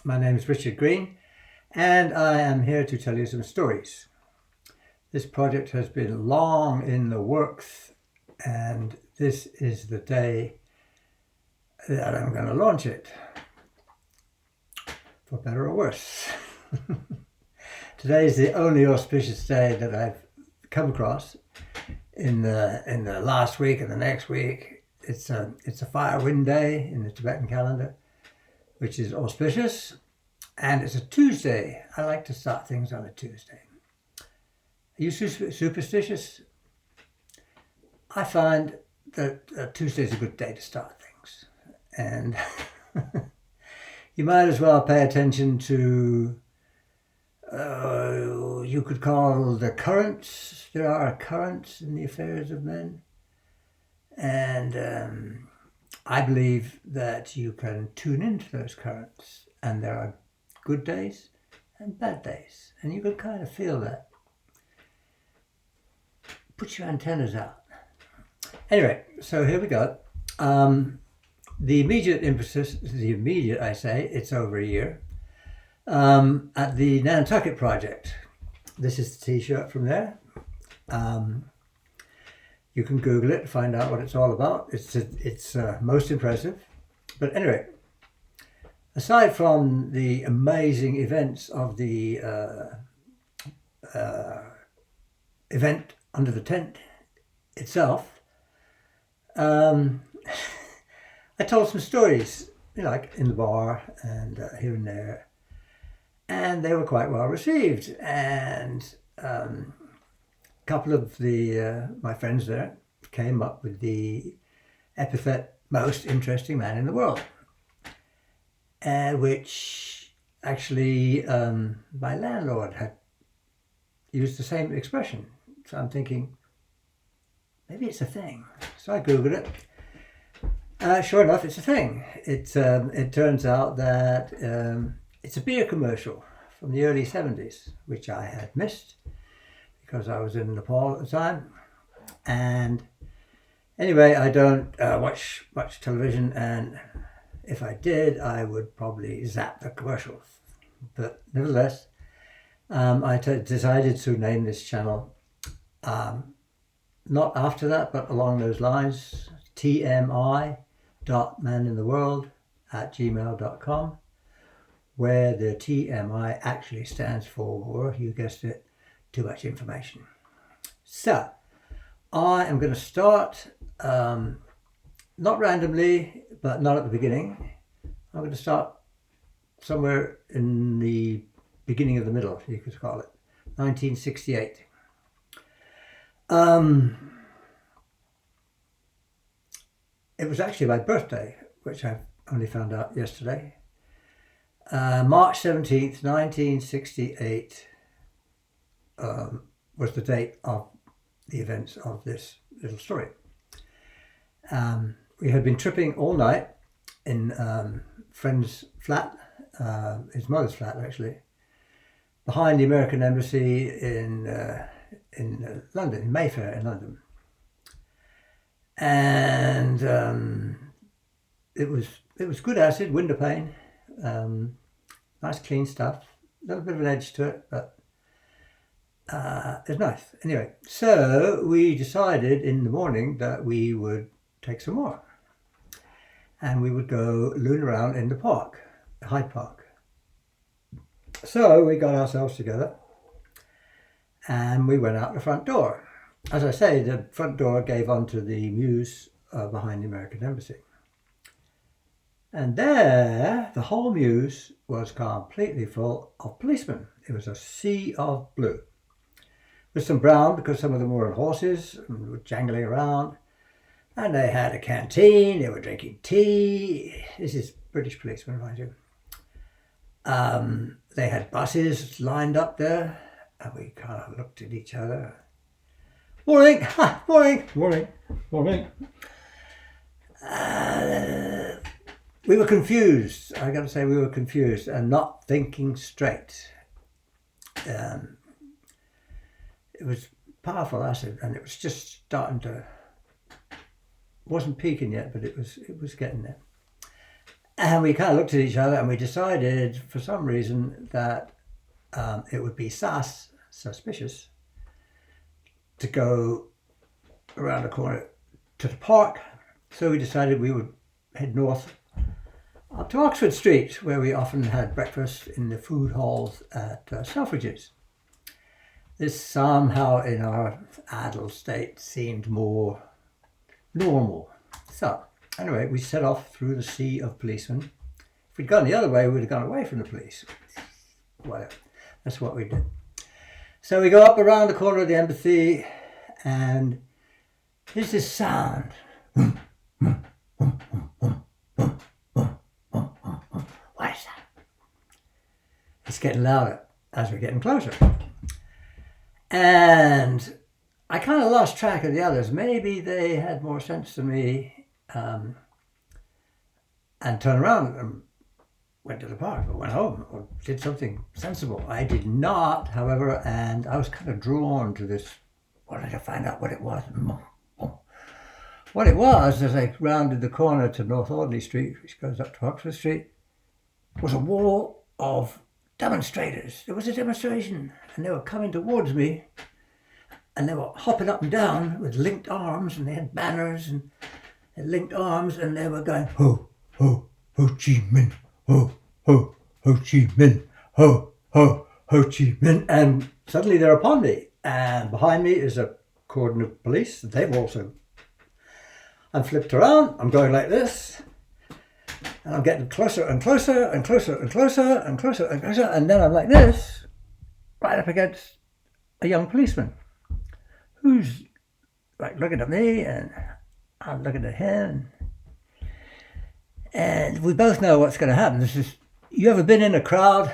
My name is Richard Green, and I am here to tell you some stories. This project has been long in the works, and this is the day that I'm going to launch it, for better or worse. Today is the only auspicious day that I've come across in the last week and the next week. It's a fire wind day in the Tibetan calendar, which is auspicious, and it's a Tuesday. I like to start things on a Tuesday. Are you superstitious? I find that Tuesday is a good day to start things, and you might as well pay attention to, you could call the currents. There are currents in the affairs of men, and I believe that you can tune into those currents, and there are good days and bad days, and you can kind of feel that. Put your antennas out. Anyway, so here we go. The immediate emphasis, I say, it's over a year, at the Nantucket Project. This is the t-shirt from there. You can Google it to find out what it's all about. It's most impressive. But anyway, aside from the amazing events of the event under the tent itself, I told some stories, like in the bar and here and there, and they were quite well received. And a couple of my friends there came up with the epithet "most interesting man in the world," which actually my landlord had used the same expression. So I'm thinking, maybe it's a thing. So I Googled it. Sure enough, it's a thing. It turns out that it's a beer commercial from the early 70s, which I had missed because I was in Nepal at the time. And anyway, I don't watch much television, and if I did, I would probably zap the commercials. But nevertheless, I decided to name this channel, not after that, but along those lines, Tmi.ManintheWorld @gmail.com, where the TMI actually stands for, you guessed it, too much information. So I am going to start, not randomly, but not at the beginning. I'm going to start somewhere in the beginning of the middle, you could call it, 1968. It was actually my birthday, which I only found out yesterday. March 17th, 1968 was the date of the events of this little story. We had been tripping all night in friend's flat, his mother's flat actually, behind the American Embassy in London, in Mayfair in London. And it was good acid, window pane, nice clean stuff, a little bit of an edge to it, but it was nice. Anyway, so we decided in the morning that we would take some more, and we would go loon around in the park, Hyde Park. So we got ourselves together and we went out the front door. As I say, the front door gave onto the mews behind the American Embassy. And there, the whole mews was completely full of policemen. It was a sea of blue, with some brown because some of them were on horses and were jangling around. And they had a canteen, they were drinking tea. This is British policemen, mind you. They had buses lined up there, and we kind of looked at each other. Morning, ha, morning, morning, morning. We were confused. I got to say, we were confused and not thinking straight. It was powerful acid, and it was just starting to. Wasn't peaking yet, but it was getting there. And we kind of looked at each other and we decided for some reason that it would be suspicious to go around the corner to the park. So we decided we would head north up to Oxford Street, where we often had breakfast in the food halls at Selfridges. This somehow in our adult state seemed more normal. So anyway, we set off through the sea of policemen. If we'd gone the other way, we would have gone away from the police. Whatever. That's what we did. So we go up around the corner of the embassy and there's this sound. What is that? It's getting louder as we're getting closer. And I kind of lost track of the others. Maybe they had more sense than me and turned around and went to the park or went home or did something sensible. I did not, however, and I was kind of drawn to this. Wanted to find out what it was. What it was, as I rounded the corner to North Audley Street, which goes up to Oxford Street, was a wall of demonstrators. There was a demonstration and they were coming towards me and they were hopping up and down with linked arms and they had banners and they linked arms and they were going, ho, ho, Ho Chi Minh, ho, ho, Ho Chi Minh, ho, ho, Ho Chi Minh. And suddenly they're upon me and behind me is a cordon of police. They've also, I'm flipped around, I'm going like this. And I'm getting closer and closer and closer and closer and closer and closer. And then I'm like this, right up against a young policeman who's like looking at me and I'm looking at him. And we both know what's going to happen. This is, you ever been in a crowd?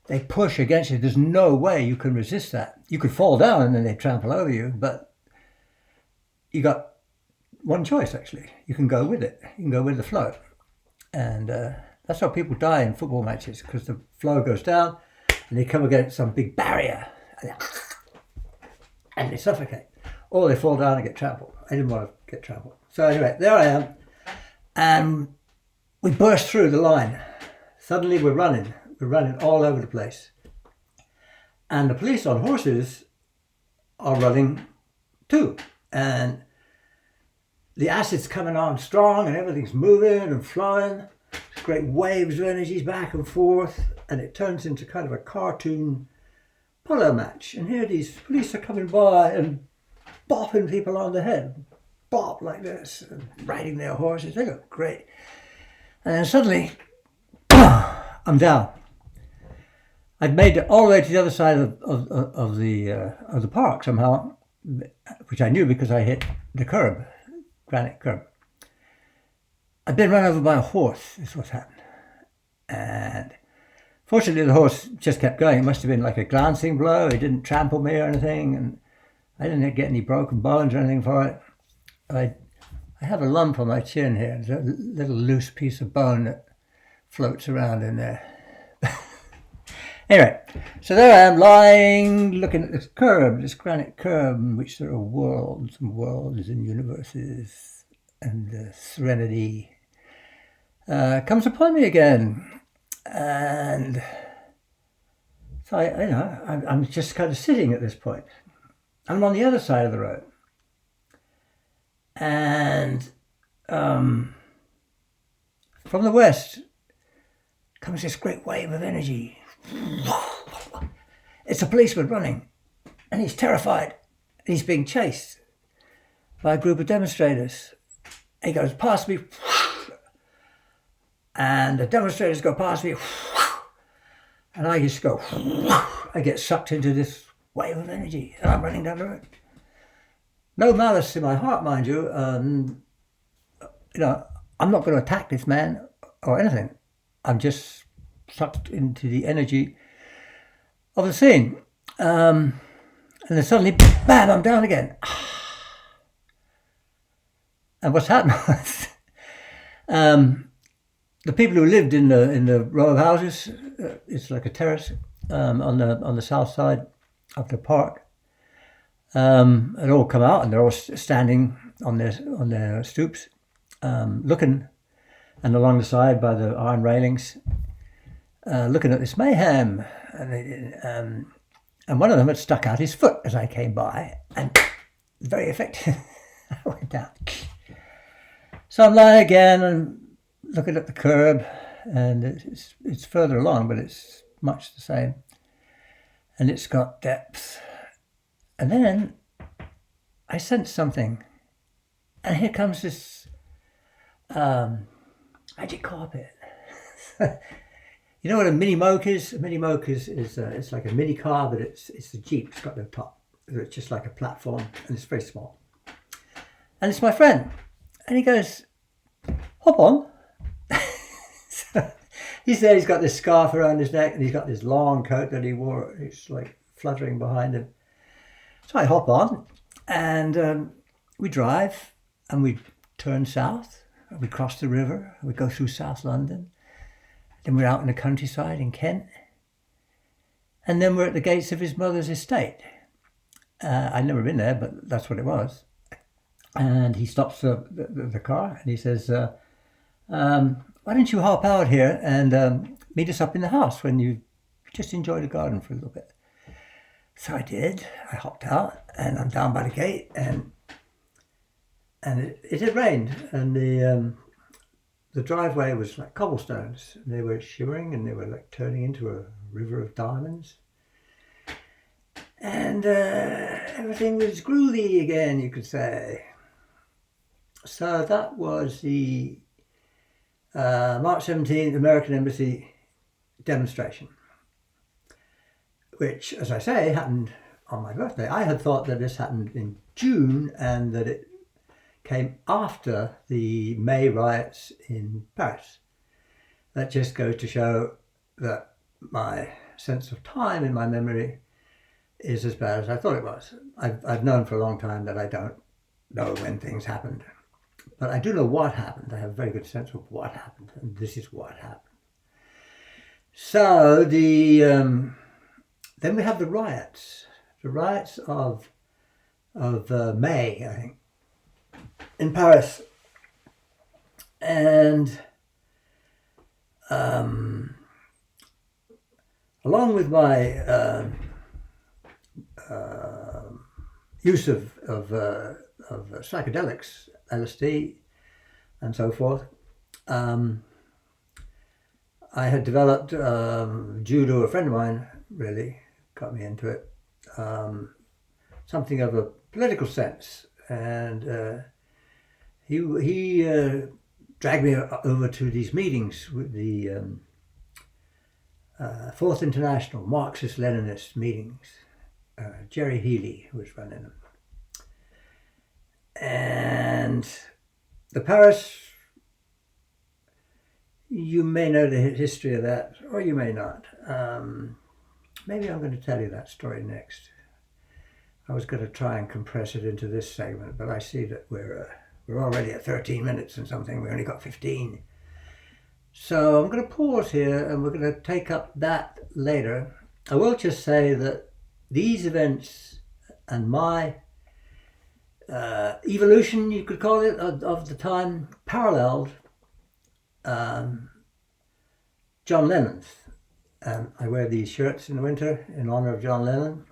They push against you. There's no way you can resist that. You could fall down and then they trample over you, but you got one choice actually. You can go with it. You can go with the flow. And that's how people die in football matches, because the flow goes down and they come against some big barrier and they suffocate. Or they fall down and get trampled. I didn't want to get trampled. So anyway, there I am. And we burst through the line. Suddenly we're running all over the place. And the police on horses are running too. And the acid's coming on strong and everything's moving and flowing. There's great waves of energies back and forth. And it turns into kind of a cartoon polo match. And here these police are coming by and bopping people on the head. Bop like this, and riding their horses. They look great. And then suddenly, I'm down. I'd made it all the way to the other side of the park somehow, which I knew because I hit the curb, granite curb. I'd been run over by a horse, is what's happened. And fortunately the horse just kept going. It must have been like a glancing blow. It didn't trample me or anything, and I didn't get any broken bones or anything for it. I have a lump on my chin here. There's a little loose piece of bone that floats around in there. Anyway, so there I am lying, looking at this curb, this granite curb in which there are worlds and worlds and universes, and the serenity comes upon me again. And so I'm just kind of sitting at this point. I'm on the other side of the road. And from the west comes this great wave of energy. It's a policeman running, and he's terrified. He's being chased by a group of demonstrators. He goes past me, and the demonstrators go past me, and I just go, I get sucked into this wave of energy, and I'm running down the road. No malice in my heart, mind you. I'm not going to attack this man or anything. I'm just sucked into the energy of the scene. And then suddenly, bam, I'm down again. And what's happened was, the people who lived in the row of houses, it's like a terrace on the south side of the park, had all come out, and they're all standing on their stoops, looking and along the side by the iron railings, looking at this mayhem. And one of them had stuck out his foot as I came by, and very effective. I went down. So I'm lying again and looking at the curb, and it's further along, but it's much the same. And it's got depth. And then I sense something, and here comes this magic carpet. You know what a mini moke is? A mini moke is it's like a mini car, but it's the Jeep. It's got no top. It's just like a platform, and it's very small. And it's my friend, and he goes, "Hop on." So he's there. He's got this scarf around his neck, and he's got this long coat that he wore. It's like fluttering behind him. So I hop on, and we drive, and we turn south. And we cross the river. And we go through South London. Then we're out in the countryside in Kent. And then we're at the gates of his mother's estate. I'd never been there, but that's what it was. And he stops the car and he says, why don't you hop out here and meet us up in the house when you just enjoy the garden for a little bit. So I did. I hopped out and I'm down by the gate, and it had rained, and the driveway was like cobblestones. And they were shimmering and they were like turning into a river of diamonds. And everything was groovy again, you could say. So that was the March 17th American Embassy demonstration, which, as I say, happened on my birthday. I had thought that this happened in June and that it came after the May riots in Paris. That just goes to show that my sense of time in my memory is as bad as I thought it was. I've known for a long time that I don't know when things happened, but I do know what happened. I have a very good sense of what happened, and this is what happened. So then we have the riots of May, I think, in Paris, and along with my use of psychedelics, LSD, and so forth, I had developed judo. A friend of mine really got me into it. Something of a political sense, and he dragged me over to these meetings with the Fourth International Marxist-Leninist meetings. Jerry Healy was running them. And the Paris, you may know the history of that, or you may not. Maybe I'm going to tell you that story next. I was going to try and compress it into this segment, but I see that we're already at 13 minutes and something. We only got 15. So I'm going to pause here and we're going to take up that later. I will just say that these events and my evolution, you could call it, of the time paralleled John Lennon's. I wear these shirts in the winter in honor of John Lennon.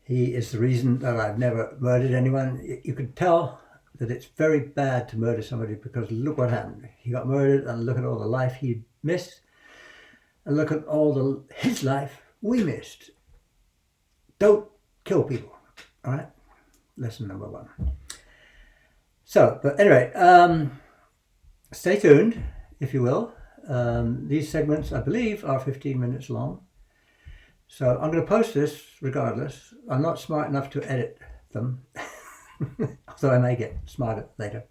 He is the reason that I've never murdered anyone. You could tell that it's very bad to murder somebody because look what happened. He got murdered, and look at all the life he missed, and look at all his life we missed. Don't kill people, all right? Lesson number 1. So, but anyway, stay tuned, if you will. These segments, I believe, are 15 minutes long. So I'm going to post this regardless. I'm not smart enough to edit them, although I may get smarter later.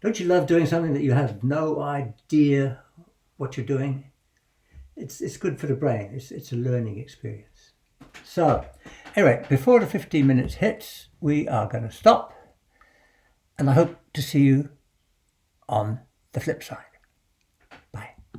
Don't you love doing something that you have no idea what you're doing? It's good for the brain. It's a learning experience. So anyway, before the 15 minutes hits, we are going to stop, and I hope to see you on the flip side.